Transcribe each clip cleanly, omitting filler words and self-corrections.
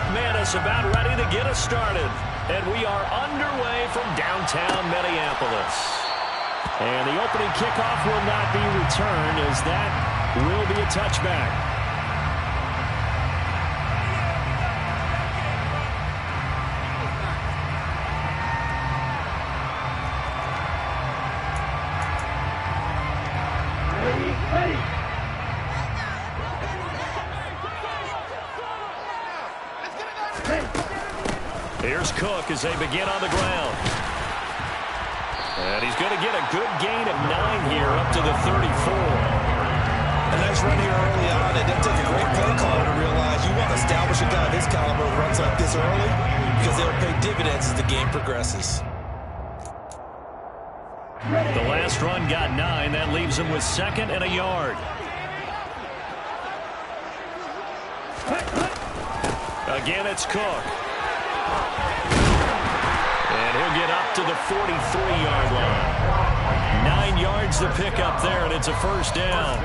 McManus about ready to get us started. And we are underway from downtown Minneapolis. And the opening kickoff will not be returned, as that will be a touchback. Here's Cook as they begin on the ground. And he's going to get a good gain of 9 here up to the 34. A nice run here early on. It didn't take a great play caller to realize you want to establish a guy of his caliber who runs like this early, because they'll pay dividends as the game progresses. The last run got 9. That leaves him with 2nd and a yard. Again, it's Cook. And he'll get up to the 43-yard line. 9 yards to pick up there, and it's a first down.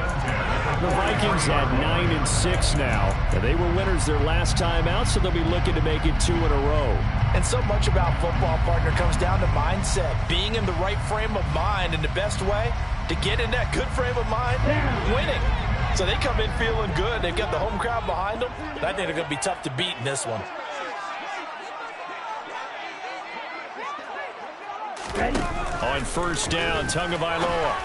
The Vikings have 9-6 now. And they were winners their last time out, so they'll be looking to make it 2 in a row. And so much about football, partner, comes down to mindset. Being in the right frame of mind, and the best way to get in that good frame of mind, winning. So they come in feeling good. They've got the home crowd behind them. I think they're going to be tough to beat in this one. On first down, Tagovailoa.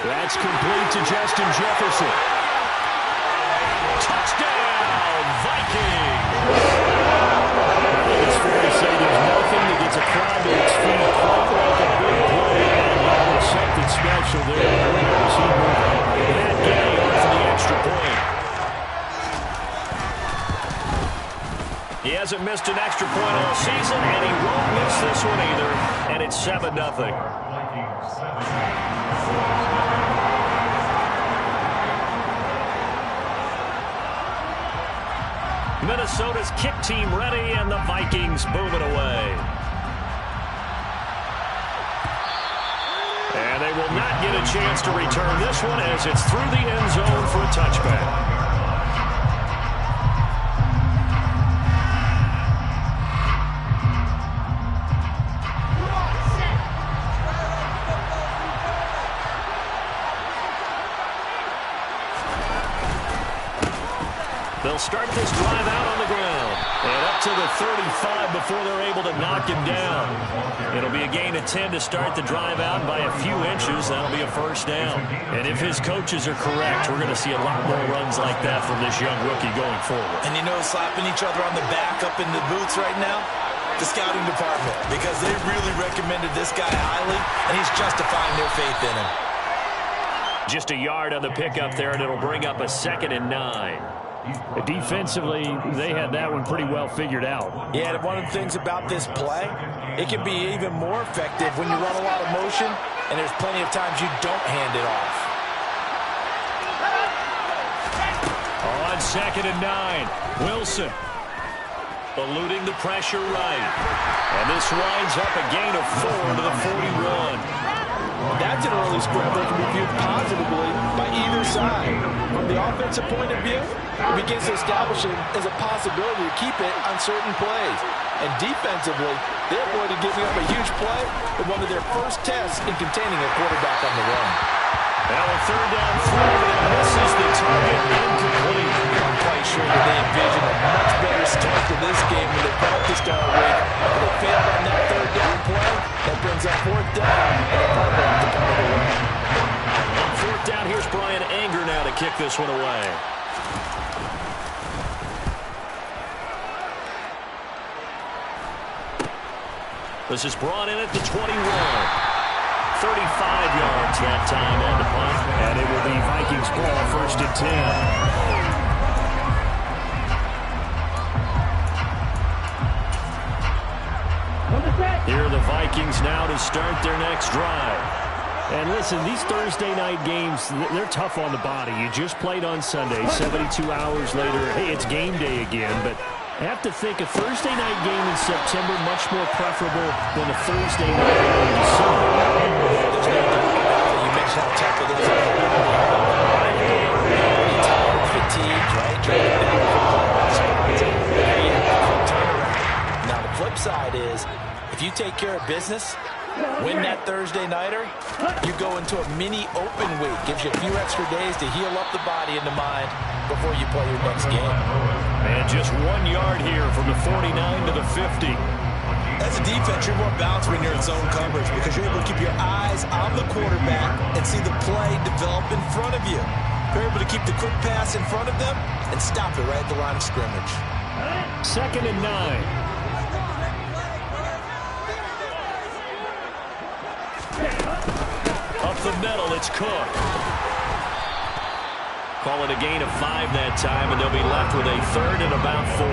That's complete to Justin Jefferson. Touchdown, Vikings! It's fair to say there's nothing that gets a crowd to its feet quite like a big play. And there's something special there. That guy on for the extra point. He hasn't missed an extra point all season, and he won't miss this one either. And it's 7-0. Minnesota's kick team ready, and the Vikings move it away. And they will not get a chance to return this one, as it's through the end zone for a touchback. They'll start this drive out on the ground. And up to the 35 before they're able to knock him down. It'll be a gain of 10 to start the drive out. By a few inches, that'll be a first down. And if his coaches are correct, we're going to see a lot more runs like that from this young rookie going forward. And you know, slapping each other on the back up in the booths right now? The scouting department. Because they really recommended this guy highly, and he's justifying their faith in him. Just a yard on the pickup there, and it'll bring up a 2nd and 9. Defensively, they had that one pretty well figured out. Yeah, and one of the things about this play, it can be even more effective when you run a lot of motion, and there's plenty of times you don't hand it off. On 2nd and 9, Wilson eluding the pressure right. And this winds up a gain of 4 to the 41. That's an early scramble that can be viewed positively by either side. From the offensive point of view, it begins to establish it as a possibility to keep it on certain plays. And defensively, they're avoiding giving up a huge play in one of their first tests in containing a quarterback on the run. Now a 3rd down 4 that misses the target, incomplete. I'm quite sure that they envisioned a much better start to this game when they practiced all week. If they failed on that 3rd down play, that brings up 4th down, and the problem to come away. On 4th down, here's Brian Anger now to kick this one away. This is brought in at the 21. 35 yards that time on the punt. And it will be Vikings ball, 1st and 10. Here are the Vikings now to start their next drive. And listen, these Thursday night games, they're tough on the body. You just played on Sunday, 72 hours later. Hey, it's game day again, but I have to think a Thursday night game in September much more preferable than a Thursday night game in December. There's no doubt about it. You mentioned how tough it is. Tired, fatigued, right? flip side is, if you take care of business, win that Thursday nighter, you go into a mini open week. Gives you a few extra days to heal up the body and the mind before you play your next game. And just 1 yard here from the 49 to the 50. As a defense, you're more balanced when you're in zone coverage because you're able to keep your eyes on the quarterback and see the play develop in front of you. You're able to keep the quick pass in front of them and stop it right at the line of scrimmage. 2nd and 9. Up the middle, it's Cook. Call it a gain of 5 that time, and they'll be left with a 3rd and about 4.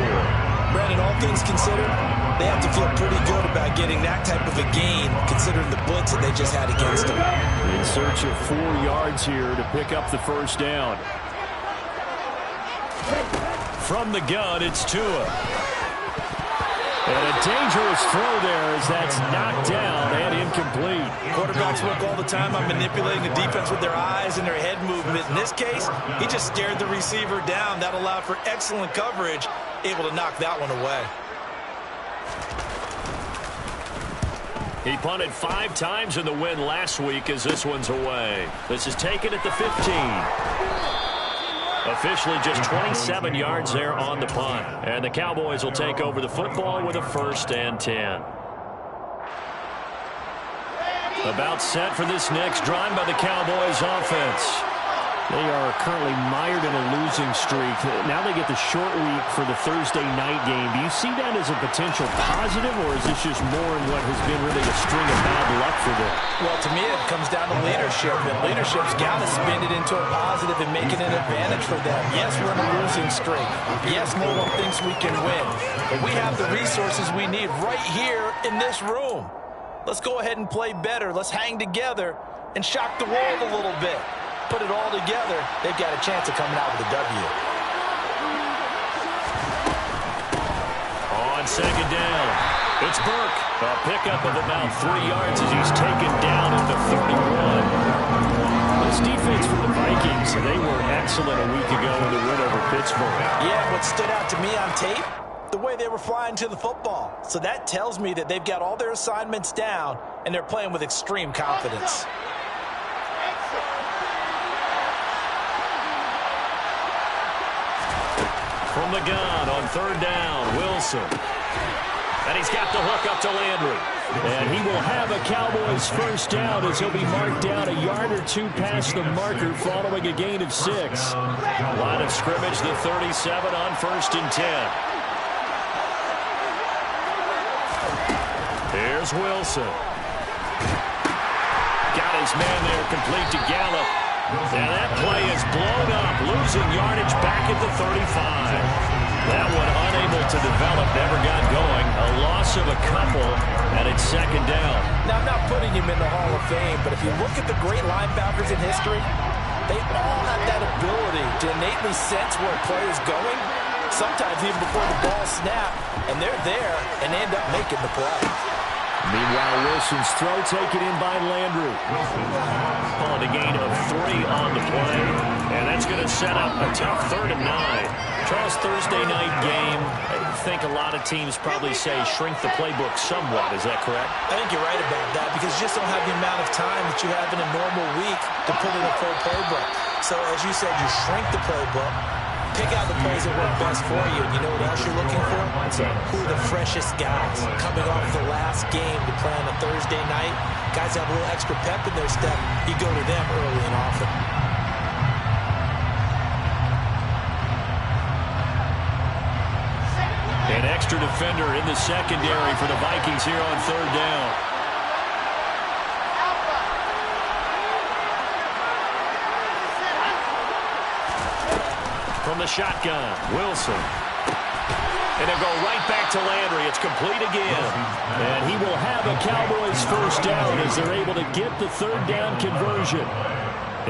Brandon, all things considered, they have to feel pretty good about getting that type of a gain, considering the blitz that they just had against them. In search of 4 yards here to pick up the first down. From the gun, it's Tua. And a dangerous throw there as that's knocked down and incomplete. Quarterbacks work all the time on manipulating the defense with their eyes and their head movement. In this case, he just stared the receiver down. That allowed for excellent coverage, able to knock that one away. He punted 5 times in the win last week as this one's away. This is taken at the 15. Officially just 27 yards there on the punt. And the Cowboys will take over the football with a 1st and 10. About set for this next drive by the Cowboys offense. They are currently mired in a losing streak. Now they get the short week for the Thursday night game. Do you see that as a potential positive, or is this just more in what has been really a string of bad luck for them? Well, to me, it comes down to leadership, and leadership's got to spin it into a positive and make it an advantage for them. Yes, we're in a losing streak. Yes, no one thinks we can win, but we have the resources we need right here in this room. Let's go ahead and play better. Let's hang together and shock the world a little bit. Put it all together, they've got a chance of coming out with a W. On 2nd down, it's Burke. A pickup of about 3 yards as he's taken down at the 31. This defense for the Vikings, they were excellent a week ago in the win over Pittsburgh. Yeah, what stood out to me on tape, the way they were flying to the football. So that tells me that they've got all their assignments down, and they're playing with extreme confidence. From the gun on 3rd down, Wilson. And he's got the hook up to Landry. And he will have a Cowboys 1st down as he'll be marked down a yard or 2 past the marker following a gain of 6. Line of scrimmage, the 37 on 1st and 10. Here's Wilson. Got his man there, complete to Gallup. And that play is blown up, losing yardage back at the 35. That one unable to develop, never got going. A loss of a couple, and it's 2nd down. Now, I'm not putting him in the Hall of Fame, but if you look at the great linebackers in history, they all have that ability to innately sense where a play is going, sometimes even before the ball snaps, and they're there and end up making the play. Meanwhile, Wilson's throw taken in by Landry. Calling a gain of 3 on the play. And that's going to set up a tough 3rd and 9. Charles, Thursday night game, I think a lot of teams probably say shrink the playbook somewhat. Is that correct? I think you're right about that because you just don't have the amount of time that you have in a normal week to put in a full playbook. So, as you said, you shrink the playbook. Pick out the plays that work best for you. And you know what else you're looking for? Who are the freshest guys coming off the last game to play on a Thursday night? Guys have a little extra pep in their step. You go to them early and often. An extra defender in the secondary for the Vikings here on 3rd down. From the shotgun, Wilson. And it'll go right back to Landry. It's complete again. And he will have a Cowboys 1st down as they're able to get the 3rd down conversion.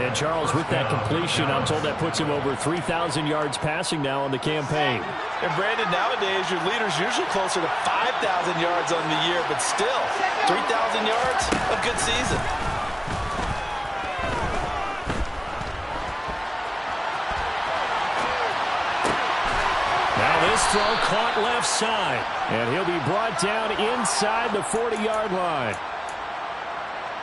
And Charles, with that completion, I'm told that puts him over 3,000 yards passing now on the campaign. And Brandon, nowadays your leader's usually closer to 5,000 yards on the year, but still, 3,000 yards, a good season. Now this throw caught left side. And he'll be brought down inside the 40-yard line.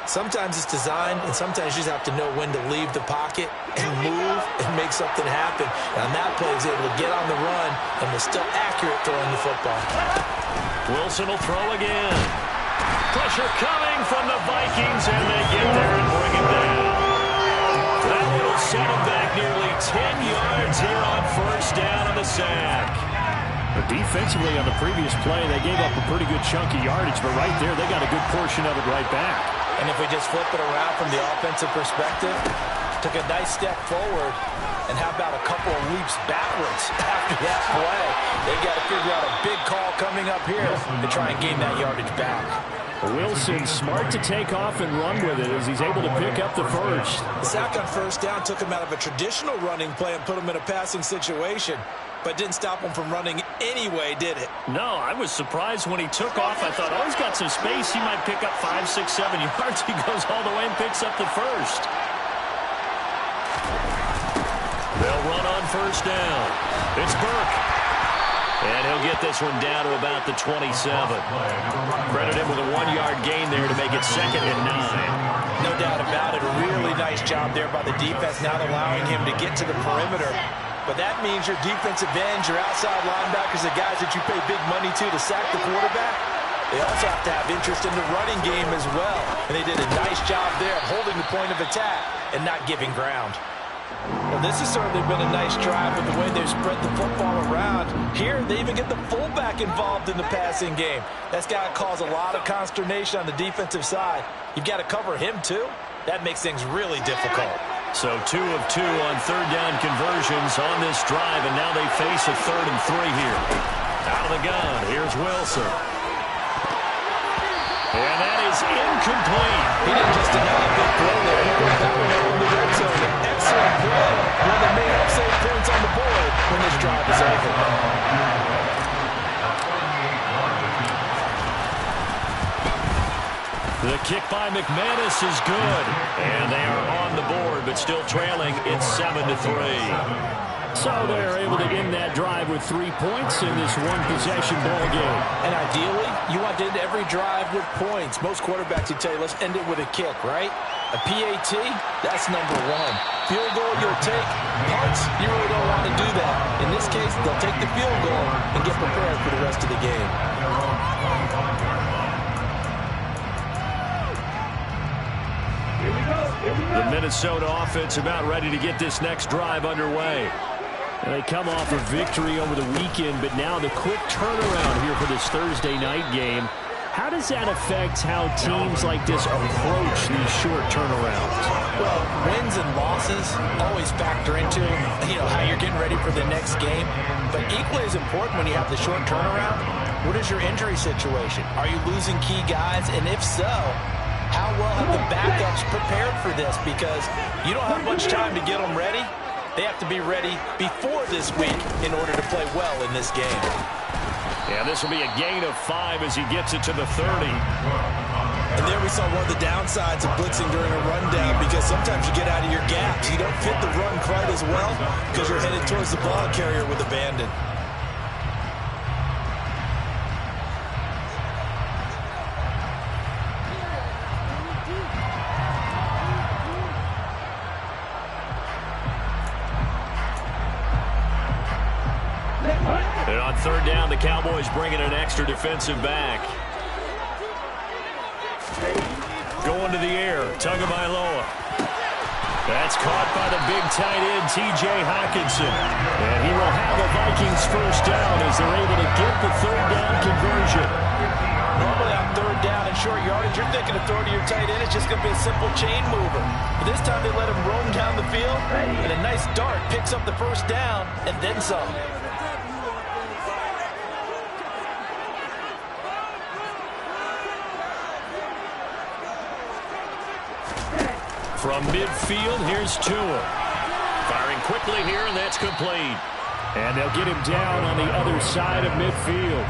Sometimes it's designed, and sometimes you just have to know when to leave the pocket and move and make something happen. And on that play, he's able to get on the run and was still accurate throwing the football. Wilson will throw again. Pressure coming from the Vikings, and they get there and bring it down. That will set him back nearly 10 yards here on first down on the sack. But defensively on the previous play, they gave up a pretty good chunk of yardage, but right there, they got a good portion of it right back. And if we just flip it around from the offensive perspective, took a nice step forward, and how about a couple of leaps backwards after that play? They got to figure out a big call coming up here to try and gain that yardage back. Wilson smart to take off and run with it as he's able to pick up the first. The sack on first down took him out of a traditional running play and put him in a passing situation, but didn't stop him from running anyway, did it? No, I was surprised when he took off. I thought, oh, he's got some space. He might pick up 5, 6, 7 yards. He goes all the way and picks up the first. They'll run on first down. It's Burke. And he'll get this one down to about the 27. Credit him with a 1-yard gain there to make it 2nd and 9. No doubt about it. A really nice job there by the defense, not allowing him to get to the perimeter. But that means your defensive ends, your outside linebackers, the guys that you pay big money to sack the quarterback, they also have to have interest in the running game as well. And they did a nice job there of holding the point of attack and not giving ground. Well, this has certainly been a nice drive with the way they've spread the football around. Here, they even get the fullback involved in the passing game. That's got to cause a lot of consternation on the defensive side. You've got to cover him, too. That makes things really difficult. So 2 of 2 on third down conversions on this drive, and now they face a 3rd and 3 here. Out of the gun, here's Wilson. And that is incomplete. He didn't just deny a big throw there. He put that one over the red zone. An excellent play. One that may help save points on the board when this drive is over. The kick by McManus is good. And they are on the board, but still trailing. It's 7-3. So they're able to end that drive with 3 points in this one-possession ball game. And ideally, you want to end every drive with points. Most quarterbacks would tell you, let's end it with a kick, right? A PAT, that's number 1. Field goal you'll take. Punts, you really don't want to do that. In this case, they'll take the field goal and get prepared for the rest of the game. The Minnesota offense about ready to get this next drive underway. And they come off a victory over the weekend, but now the quick turnaround here for this Thursday night game. How does that affect how teams like this approach these short turnarounds? Well, wins and losses always factor into, how you're getting ready for the next game. But equally as important when you have the short turnaround, what is your injury situation? Are you losing key guys? And if so, how well have the backups prepared for this? Because you don't have much time to get them ready. They have to be ready before this week in order to play well in this game. Yeah, this will be a gain of 5 as he gets it to the 30. And there we saw one of the downsides of blitzing during a rundown, because sometimes you get out of your gaps. You don't fit the run quite as well because you're headed towards the ball carrier with abandon. And on third down, the Cowboys bringing an extra defensive back. Going to the air, Tagovailoa. That's caught by the big tight end, T.J. Hockenson. And he will have the Vikings first down as they're able to get the third down conversion. Normally on third down and short yardage, you're thinking of throwing to your tight end. It's just going to be a simple chain mover. But this time they let him roam down the field, and a nice dart picks up the first down and then some. From midfield, here's Tua. Firing quickly here, and that's complete. And they'll get him down on the other side of midfield.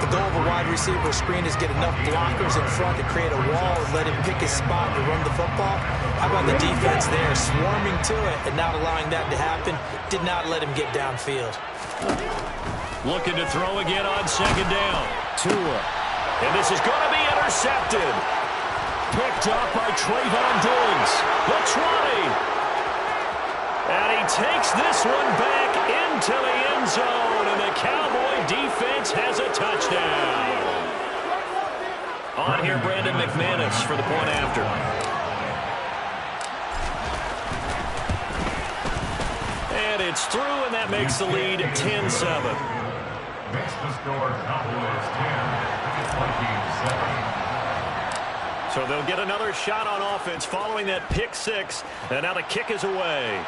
The goal of a wide receiver screen is get enough blockers in front to create a wall and let him pick his spot to run the football. How about the defense there, swarming to it and not allowing that to happen? Did not let him get downfield. Looking to throw again on second down. Tua. And this is going to be intercepted. Picked up by Trayvon Diggs. The 20. And he takes this one back into the end zone. And the Cowboy defense has a touchdown. On here, Brandon McManus for the point after. And it's through, and that makes the lead 10-7. Makes the score Cowboys 10, Vikings 7. So they'll get another shot on offense following that pick six. And now the kick is away.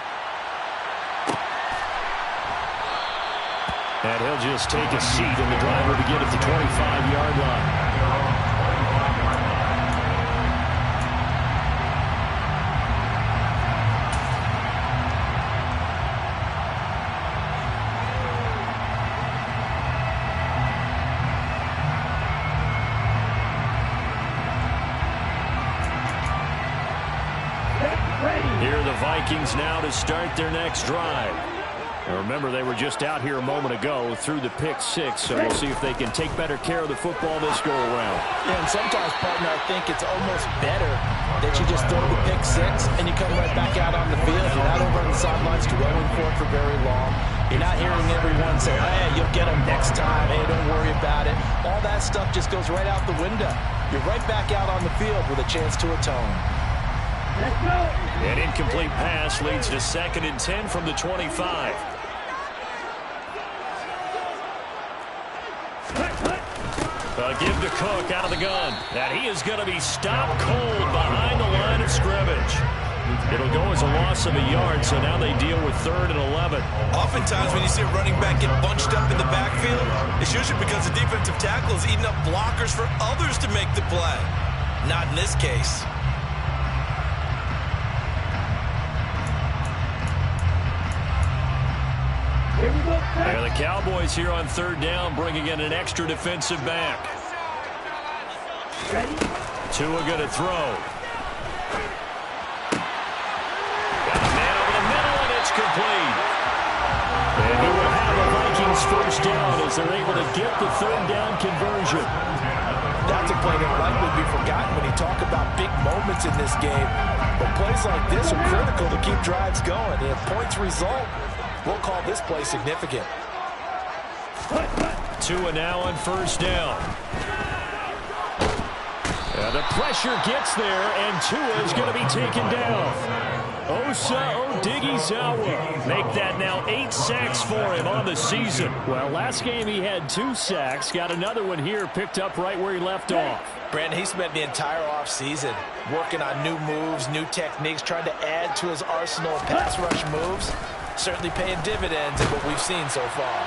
And he'll just take a seat, and the driver begin at the 25-yard line. Here are the Vikings now to start their next drive. Now remember, they were just out here a moment ago through the pick six, so we'll see if they can take better care of the football this go-around. Yeah, and sometimes, partner, I think it's almost better that you just throw the pick six and you come right back out on the field. You're not over on the sidelines dwelling for it for very long. You're not hearing everyone say, hey, you'll get them next time. Hey, don't worry about it. All that stuff just goes right out the window. You're right back out on the field with a chance to atone. An incomplete pass leads to 2nd and 10 from the 25. Give to Cook out of the gun. That he is going to be stopped cold behind the line of scrimmage. It'll go as a loss of a yard, so now they deal with 3rd and 11. Oftentimes when you see a running back get bunched up in the backfield, it's usually because the defensive tackle is eating up blockers for others to make the play. Not in this case. And the Cowboys here on 3rd down, bringing in an extra defensive back. Tua going to throw. Got a man over the middle, and it's complete. And he will have the Vikings 1st down as they're able to get the 3rd down conversion. That's a play that will likely be forgotten when you talk about big moments in this game. But plays like this are critical to keep drives going. And if points result, we'll call this play significant. Tua now on 1st down. The pressure gets there, and Tua is going to be taken down. Osa Odighizuwa make that now 8 sacks for him on the season. Well, last game he had 2 sacks. Got another one here picked up right where he left off. Brandon, he spent the entire offseason working on new moves, new techniques, trying to add to his arsenal of pass rush moves. Certainly paying dividends in what we've seen so far.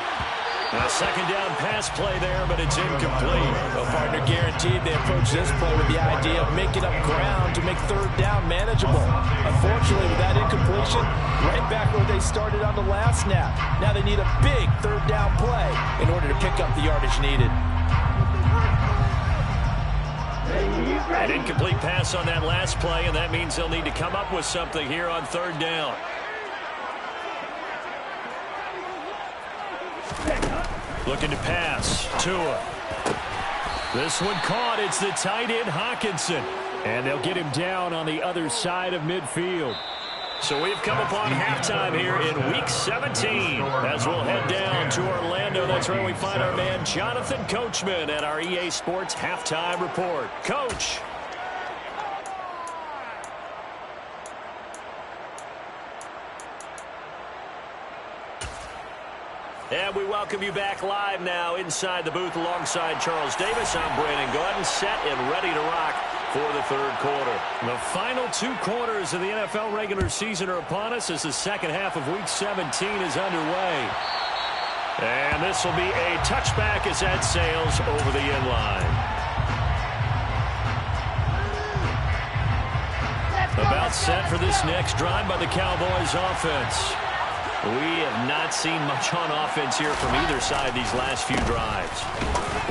A 2nd down pass play there, but it's incomplete. Well, partner, guaranteed they approach this play with the idea of making up ground to make 3rd down manageable. Unfortunately, with that incompletion, right back where they started on the last snap. Now they need a big 3rd down play in order to pick up the yardage needed. An incomplete pass on that last play, and that means they'll need to come up with something here on 3rd down. Looking to pass. Tua. This one caught. It's the tight end, Hawkinson. And they'll get him down on the other side of midfield. So we've come upon halftime here in Week 17. As we'll head down to Orlando, that's where we find our man Jonathan Coachman at our EA Sports Halftime Report. Coach. And we welcome you back live now inside the booth alongside Charles Davis. I'm Brandon Gordon, set and ready to rock for the 3rd quarter. The final 2 quarters of the NFL regular season are upon us as the 2nd half of Week 17 is underway. And this will be a touchback as that sails over the end line. About set for this next drive by the Cowboys offense. We have not seen much on offense here from either side these last few drives.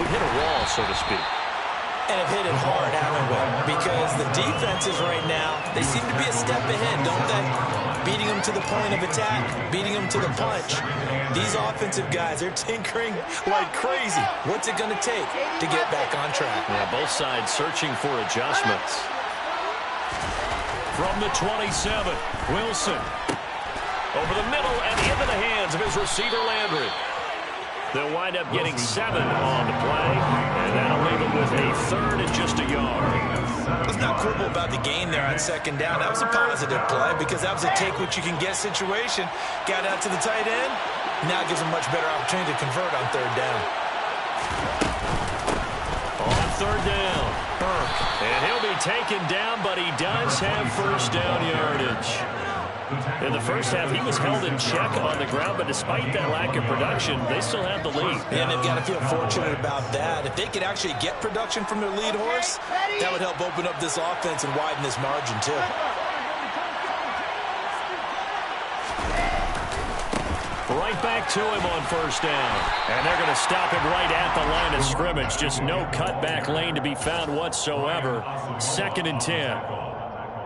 We've hit a wall, so to speak. And have hit it hard, haven't we? Because the defenses right now, they seem to be a step ahead, don't they? beating them to the point of attack, beating them to the punch. These offensive guys, they're tinkering like crazy. What's it going to take to get back on track? Yeah, both sides searching for adjustments. From the 27, Wilson. Over the middle and into the hands of his receiver, Landry. They'll wind up getting 7 on the play, and that'll leave them with a third and just a yard. Let's not quibble about the gain there on second down. That was a positive play because that was a take-what-you-can-get situation. Got out to the tight end. Now it gives them much better opportunity to convert on third down. On third down, Burke. And he'll be taken down, but he does have first down yardage. In the first half, he was held in check on the ground, but despite that lack of production, they still have the lead. And they've got to feel fortunate about that. If they could actually get production from their lead horse, that would help open up this offense and widen this margin, too. Right back to him on first down. And they're going to stop him right at the line of scrimmage. Just no cutback lane to be found whatsoever. 2nd and 10.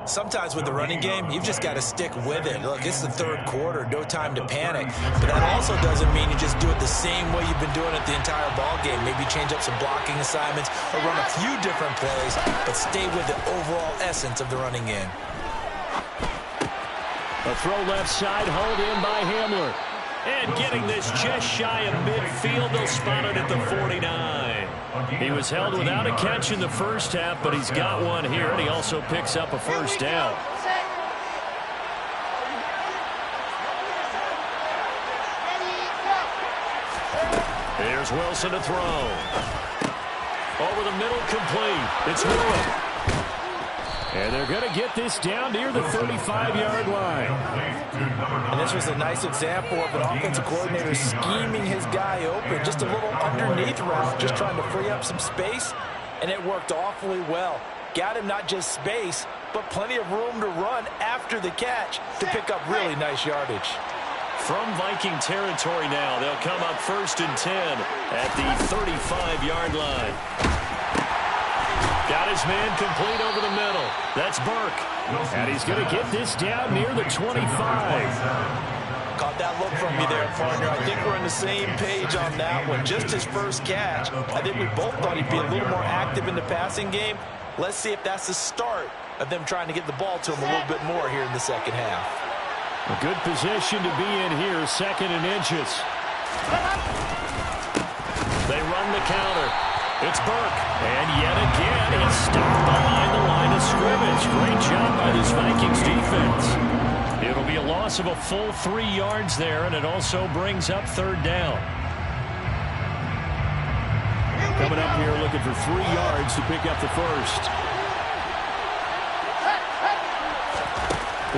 Sometimes with the running game, you've just got to stick with it. Look, it's the third quarter, no time to panic. But that also doesn't mean you just do it the same way you've been doing it the entire ball game. Maybe change up some blocking assignments or run a few different plays, but stay with the overall essence of the running game. A throw left side, hauled in by Hamler. And getting this just shy of midfield, they'll spot it at the 49. He was held without a catch in the first half, but he's got one here, and he also picks up a first down. Here's Wilson to throw. Over the middle, complete. It's Ruin. And they're going to get this down near the 35-yard line. And this was a nice example of an offensive coordinator scheming his guy open. Just a little underneath route, just trying to free up some space, and it worked awfully well. Got him not just space, but plenty of room to run after the catch to pick up really nice yardage. From Viking territory now, they'll come up 1st and 10 at the 35-yard line. Got his man complete over the middle. That's Burke. And he's going to get this down near the 25. Caught that look from me there, partner. I think we're on the same page on that one. Just his first catch. I think we both thought he'd be a little more active in the passing game. Let's see if that's the start of them trying to get the ball to him a little bit more here in the second half. A good position to be in here, 2nd and inches. They run the counter. It's Burke. And yet again, he's stopped behind the line of scrimmage. Great job by this Vikings defense. It'll be a loss of a full 3 yards there, and it also brings up third down. Coming up here looking for 3 yards to pick up the first.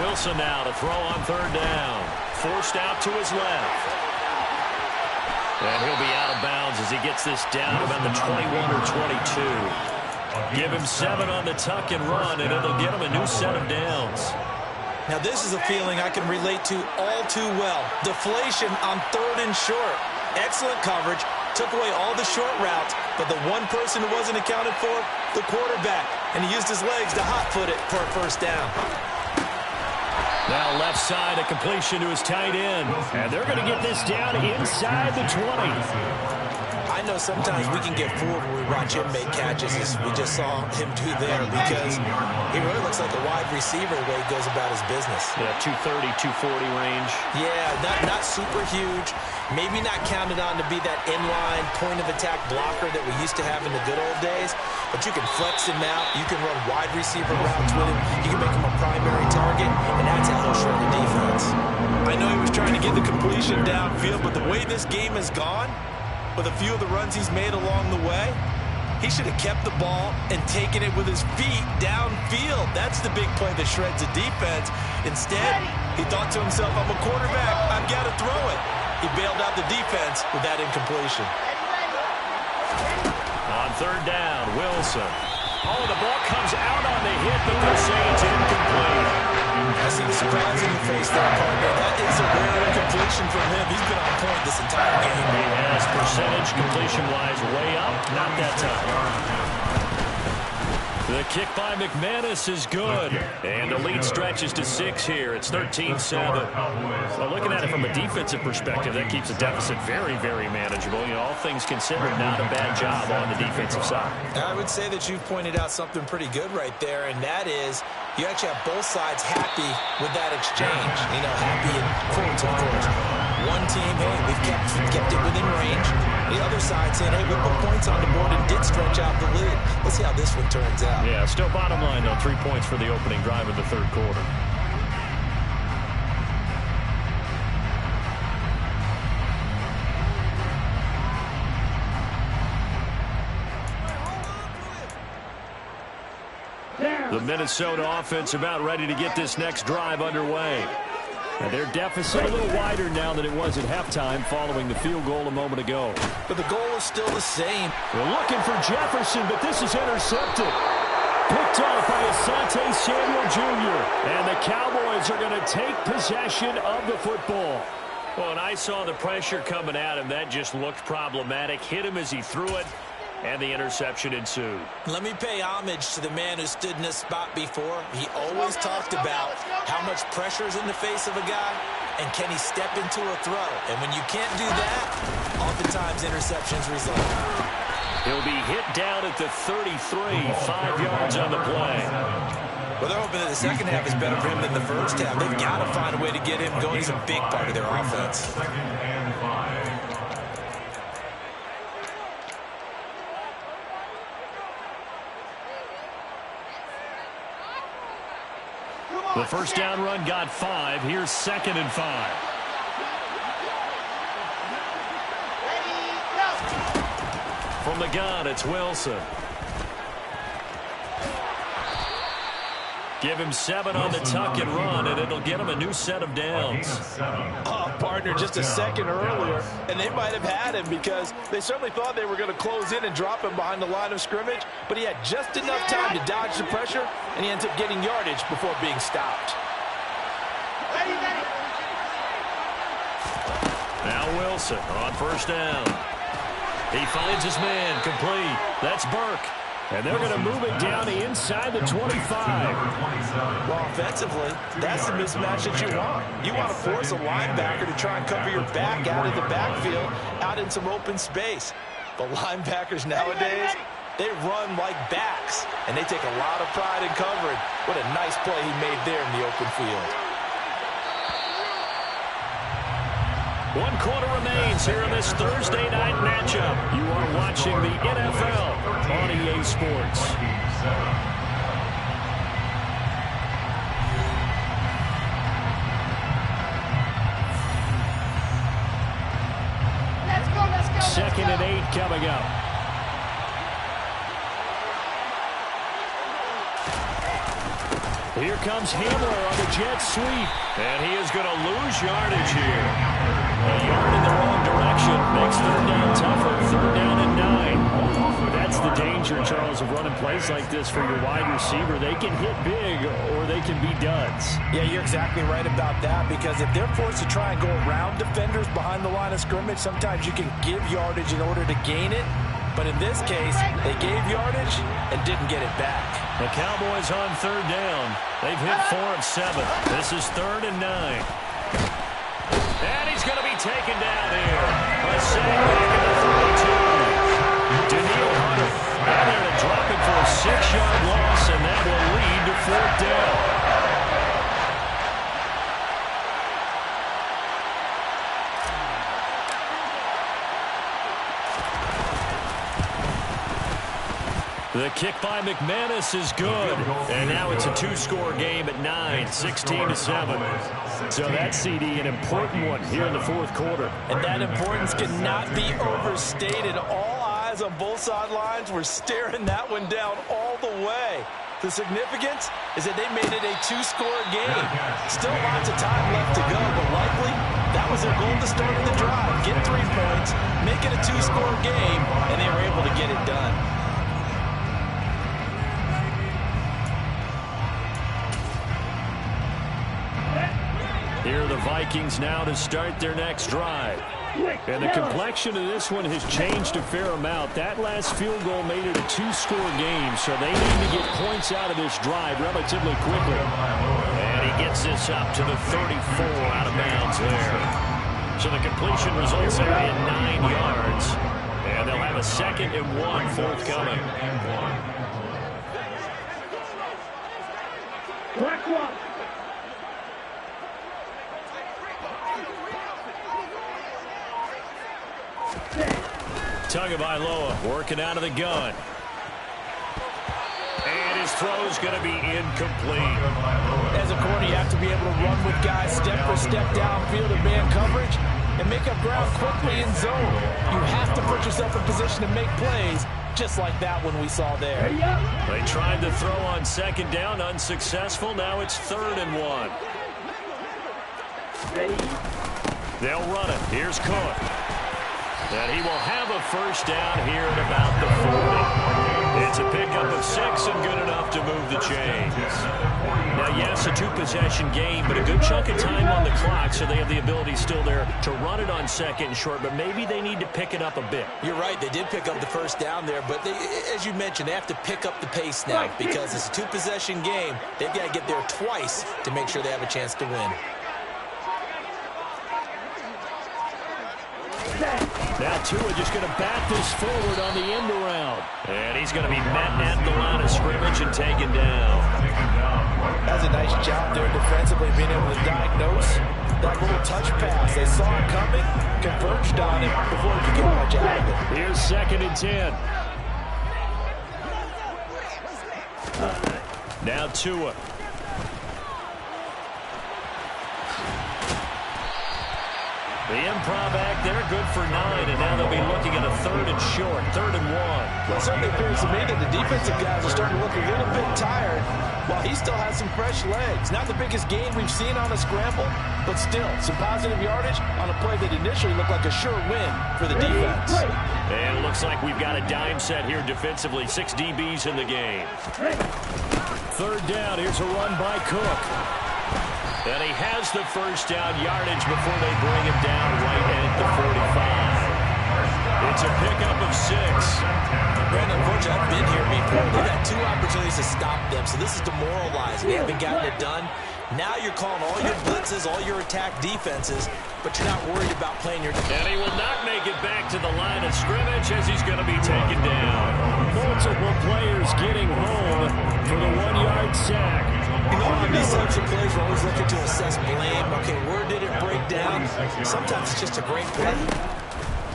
Wilson now to throw on third down. Forced out to his left. And he'll be out of bounds as he gets this down about the 21 or 22. Give him 7 on the tuck and run, and it'll get him a new set of downs. Now this is a feeling I can relate to all too well. Deflation on 3rd and short. Excellent coverage. Took away all the short routes, but the one person who wasn't accounted for, the quarterback. And he used his legs to hot-foot it for a first down. Now left side, a completion to his tight end. And they're going to get this down inside the 20. I know sometimes we can get fooled when we watch him make catches, as we just saw him do there, because he really looks like a wide receiver the way he goes about his business. Yeah, 230, 240 range. Yeah, not super huge. Maybe not counted on to be that inline point-of-attack blocker that we used to have in the good old days, but you can flex him out. You can run wide receiver routes with him. You can make him a primary target, and that's how he'll shred the defense. I know he was trying to get the completion downfield, but the way this game has gone, with a few of the runs he's made along the way, he should have kept the ball and taken it with his feet downfield. That's the big play that shreds the defense. Instead, he thought to himself, I'm a quarterback, I've got to throw it. He bailed out the defense with that incompletion. On third down, Wilson. Oh, the ball comes out on the hit, but they'll say it's incomplete. I see the surprise in your face there, partner. That is a rare incompletion from him. He's been on point this entire game. He has percentage completion-wise way up. Not that time. The kick by McManus is good. And the lead stretches to 6 here. It's 13-7. So looking at it from a defensive perspective, that keeps the deficit very, very manageable. You know, all things considered, not a bad job on the defensive side. I would say that you've pointed out something pretty good right there, and that is you actually have both sides happy with that exchange. You know, happy in quotes, of course. One team, hey, we've kept it within range. The other side saying, hey, we put points on the board and did stretch out the lead. Let's see how this one turns out. Yeah, still bottom line, though. 3 points for the opening drive of the third quarter. The Minnesota offense about ready to get this next drive underway. And their deficit a little wider now than it was at halftime following the field goal a moment ago. But the goal is still the same. They're looking for Jefferson, but this is intercepted. Picked off by Asante Samuel Jr. And the Cowboys are going to take possession of the football. Well, and I saw the pressure coming at him. That just looked problematic. Hit him as he threw it, and the interception ensued. Let me pay homage to the man who stood in this spot before. He always talked about how much pressure is in the face of a guy, and can he step into a throw. And when you can't do that, oftentimes interceptions result. He'll be hit down at the 33, 5 yards on the play. Well, they're hoping that the second half is better for him than the first half. They've got to find a way to get him going. He's a big part of their offense. The first down run got 5. Here's 2nd and 5. From the gun, it's Wilson. Give him 7 on the tuck and run, and it'll get him a new set of downs. Oh, partner, just a second earlier, and they might have had him because they certainly thought they were going to close in and drop him behind the line of scrimmage, but he had just enough time to dodge the pressure, and he ends up getting yardage before being stopped. Now Wilson on first down. He finds his man, complete. That's Burke. And they're going to move it down inside the 25. Well, offensively, that's the mismatch that you want. You want to force a linebacker to try and cover your back out of the backfield, out in some open space. But linebackers nowadays, they run like backs, and they take a lot of pride in covering. What a nice play he made there in the open field. 1 quarter remains here in this Thursday night matchup. You are watching the NFL on EA Sports. Let's go. 2nd and 8 coming up. Here comes Hamler on the jet sweep. And he is going to lose yardage here. A yard in the wrong direction makes 3rd down tougher. 3rd down and 9. That's the danger, Charles, of running plays like this for your wide receiver. They can hit big or they can be duds. Yeah, you're exactly right about that, because if they're forced to try and go around defenders behind the line of scrimmage, sometimes you can give yardage in order to gain it. But in this case, they gave yardage and didn't get it back. The Cowboys on 3rd down. They've hit 4 of 7. This is 3rd and 9. And he's going to be taken down here. A setback at the 32. Daniil Hunter. And they're going to drop it for a 6-yard loss, and that will lead to 4th down. The kick by McManus is good. And now it's a 2-score game at 9, 16-7. So that CD, an important one here in the 4th quarter. And that importance cannot be overstated. All eyes on both sidelines were staring that one down all the way. The significance is that they made it a 2-score game. Still lots of time left to go, but likely that was their goal to start the drive. Get 3 points, make it a 2-score game, and they were able to get it done. Here are the Vikings now to start their next drive. And the complexion of this one has changed a fair amount. That last field goal made it a two-score game, so they need to get points out of this drive relatively quickly. And he gets this up to the 34 out of bounds there. So the completion results there in 9 yards. And they'll have a 2nd and 1 forthcoming. Tagovailoa working out of the gun. And his throw is going to be incomplete. As a corner, you have to be able to run with guys step for step downfield in man coverage and make up ground quickly in zone. You have to put yourself in position to make plays, just like that one we saw there. They tried to throw on 2nd down, unsuccessful. Now it's 3rd and 1. They'll run it. Here's Cook. And he will have a 1st down here at about the 40. It's a pickup of 6 and good enough to move the chains. Now, yes, a 2-possession game, but a good chunk of time on the clock, so they have the ability still there to run it on 2nd and short, but maybe they need to pick it up a bit. You're right. They did pick up the 1st down there, but as you mentioned, they have to pick up the pace now because it's a 2-possession game. They've got to get there twice to make sure they have a chance to win. Now Tua just going to bat this forward on the end around. And he's going to be met at the line of scrimmage and taken down. That's a nice job there defensively, being able to diagnose that little touch pass. They saw it coming, converged on it before he could get much out of it. Here's 2nd and 10. Now Tua. The improv act there, good for 9, and now they'll be looking at a 3rd and short, 3rd and 1. Well, it certainly appears to me that the defensive guys are starting to look a little bit tired while he still has some fresh legs. Not the biggest gain we've seen on a scramble, but still some positive yardage on a play that initially looked like a sure win for the defense. And it looks like we've got a dime set here defensively, 6 DBs in the game. 3rd down, here's a run by Cook. And he has the 1st down yardage before they bring him down right at the 45. It's a pickup of 6. Brandon, unfortunately, I've been here before. They've had 2 opportunities to stop them, so this is demoralizing. They haven't gotten it done. Now you're calling all your blitzes, all your attack defenses, but you're not worried about playing your... And he will not make it back to the line of scrimmage as he's going to be taken down. Multiple players getting home for the 1-yard sack. You know, on these types of plays, we're always looking to assess blame. Okay, where did it break down? Sometimes it's just a great play.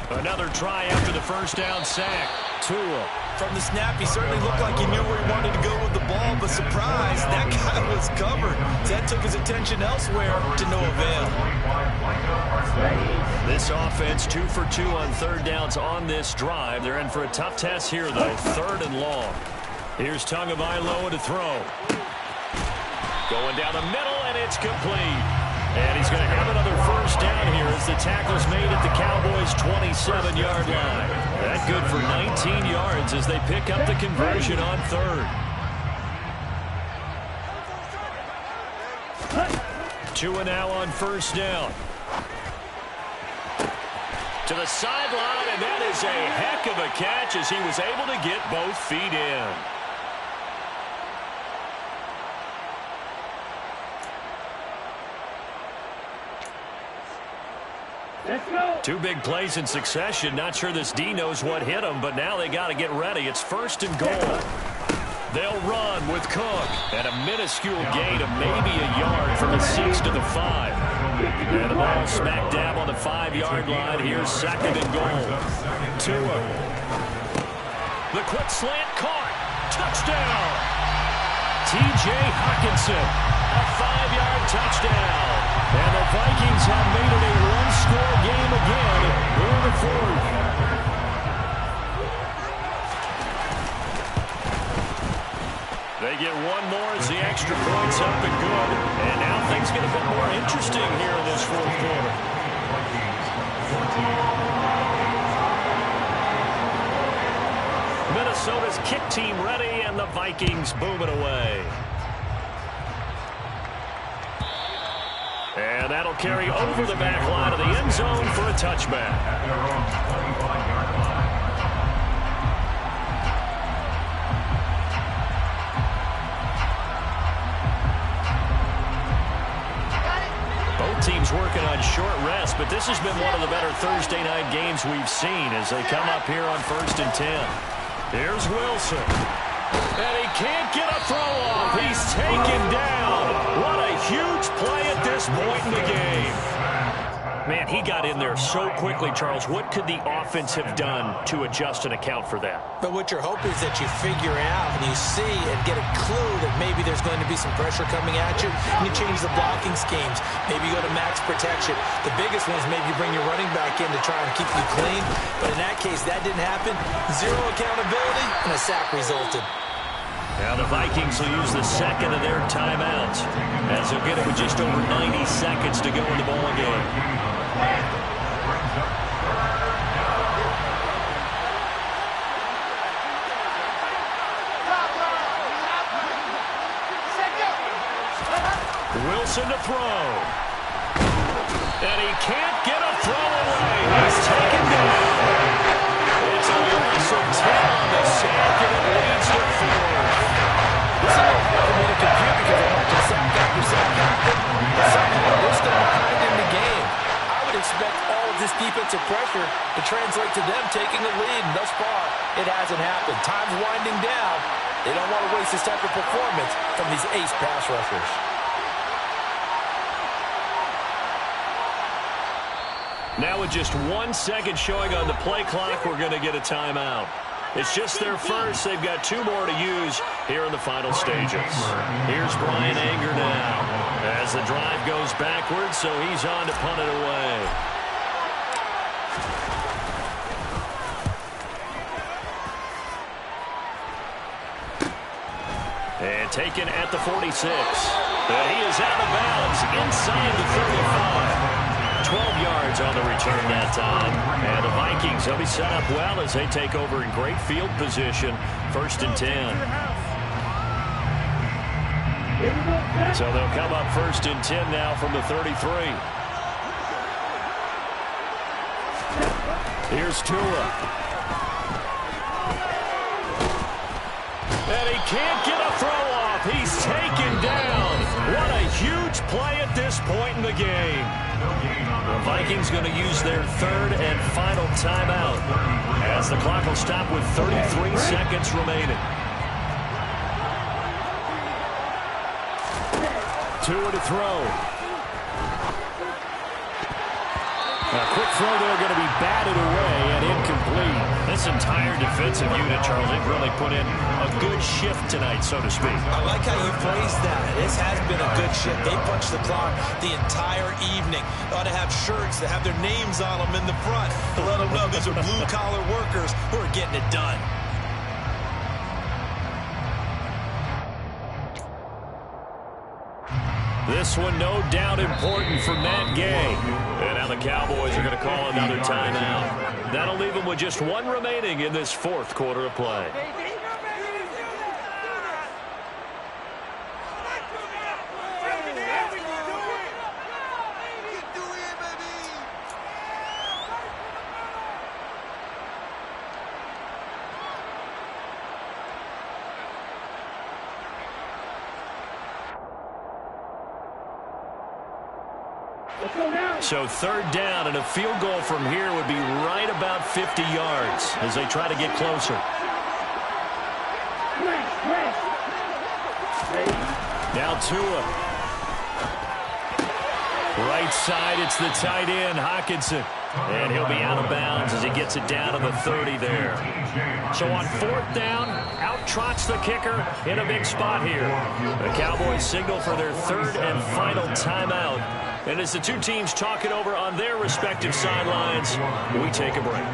Another try after the 1st down sack. Tua. From the snap, he certainly looked like he knew where he wanted to go with the ball, but surprise, that guy was covered. So that took his attention elsewhere to no avail. This offense 2 for 2 on 3rd downs on this drive. They're in for a tough test here, though. 3rd and long. Here's Tagovailoa to throw. Going down the middle, and it's complete. And he's going to have another 1st down here as the tackle's made at the Cowboys' 27-yard line. That good for 19 yards as they pick up the conversion on 3rd. Tua now on 1st down. To the sideline, and that is a heck of a catch as he was able to get both feet in. Let's go. 2 big plays in succession. Not sure this D knows what hit him, but now they got to get ready. It's 1st and goal. They'll run with Cook. And a minuscule gain of maybe a yard from the 6 to the 5. And the ball smack dab on the 5-yard line. Here's 2nd and goal. Tua. The quick slant caught. Touchdown. T.J. Hockenson. A 5-yard touchdown. And the Vikings have made it a 1-score game again in the 4th. They get 1 more as the extra point's up and good. And now things get a bit more interesting here in this 4th quarter. Minnesota's kick team ready, and the Vikings boom it away. And that'll carry over the back line of the end zone for a touchback. At their own 25-yard line. Both teams working on short rest, but this has been one of the better Thursday night games we've seen as they come up here on 1st and 10. Here's Wilson. And he can't get a throw off. He's taken down. What a huge play at this point in the game. Man, he got in there so quickly, Charles. What could the offense have done to adjust and account for that? But what you're hoping is that you figure out and you see and get a clue that maybe there's going to be some pressure coming at you, and you change the blocking schemes. Maybe you go to max protection. The biggest one is maybe you bring your running back in to try and keep you clean. But in that case, that didn't happen. Zero accountability, and a sack resulted. Now the Vikings will use the second of their timeouts as they'll get it with just over 90 seconds to go in the ball game. Wilson to throw. And he can't get a throw away. He's taken down. It's a loss of 10 on the sack, and it leads to 4. This is hard for me to compute because I'm watching sack after sack after. But somehow they're still behind in the game. I would expect all of this defensive pressure to translate to them taking the lead, and thus far, it hasn't happened. Time's winding down. They don't want to waste this type of performance from these ace pass rushers. Now with just 1 second showing on the play clock, we're going to get a timeout. It's just their first. They've got 2 more to use here in the final stages. Here's Brian Anger now as the drive goes backwards, so he's on to punt it away. And taken at the 46. He is out of bounds inside the 35. 12 yards on the return that time. And the Vikings will be set up well as they take over in great field position. 1st and 10. So they'll come up 1st and 10 now from the 33. Here's Tua. And he can't get a throw off. He's taken down. What a huge play at this point in the game. The Vikings going to use their 3rd and final timeout as the clock will stop with 33 seconds remaining. Tua to throw. A quick throw there going to be batted away and incomplete. This entire defensive unit, Charles, they've really put in a good shift tonight, so to speak. I like how you phrased that. This has been a good shift. They punched the clock the entire evening. They ought to have shirts that have their names on them in the front to let them know these are blue-collar workers who are getting it done. This one, no doubt, important for Matt Gay. And now the Cowboys are going to call another timeout. That'll leave them with just 1 remaining in this 4th quarter of play. So 3rd down, and a field goal from here would be right about 50 yards as they try to get closer. Now Tua. Right side, it's the tight end, Hockenson. And he'll be out of bounds as he gets it down to the 30 there. So on 4th down, out trots the kicker in a big spot here. The Cowboys signal for their 3rd and final timeout. And as the 2 teams talk it over on their respective sidelines, we take a break.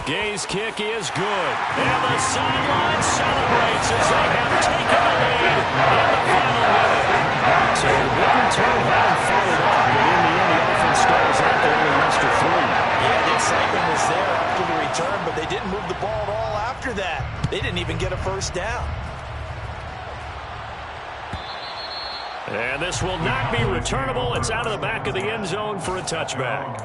Gay's kick is good. And the sideline celebrates as they have taken the lead in the final minute. So good return having followed up, but in the end, the offense stalls out there in less than 3. Yeah, the excitement was there after the return, but they didn't move the ball at all after that. They didn't even get a 1st down. And this will not be returnable. It's out of the back of the end zone for a touchback.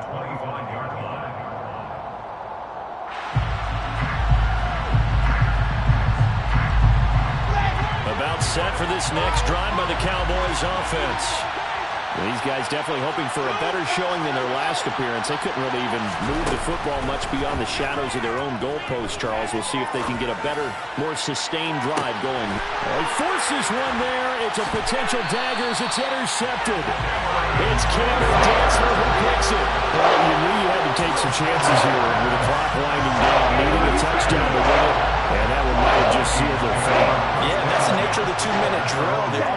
About set for this next drive by the Cowboys offense. These guys definitely hoping for a better showing than their last appearance. They couldn't really even move the football much beyond the shadows of their own goalpost, Charles. We'll see if they can get a better, more sustained drive going. He forces one there. It's a potential dagger as it's intercepted. It's Cameron Dantzler who picks it. Well, you knew you had to take some chances here with the clock winding down, needing a touchdown to win it. And that one might have just sealed their fate. Yeah, and that's the nature of the 2-minute drill. The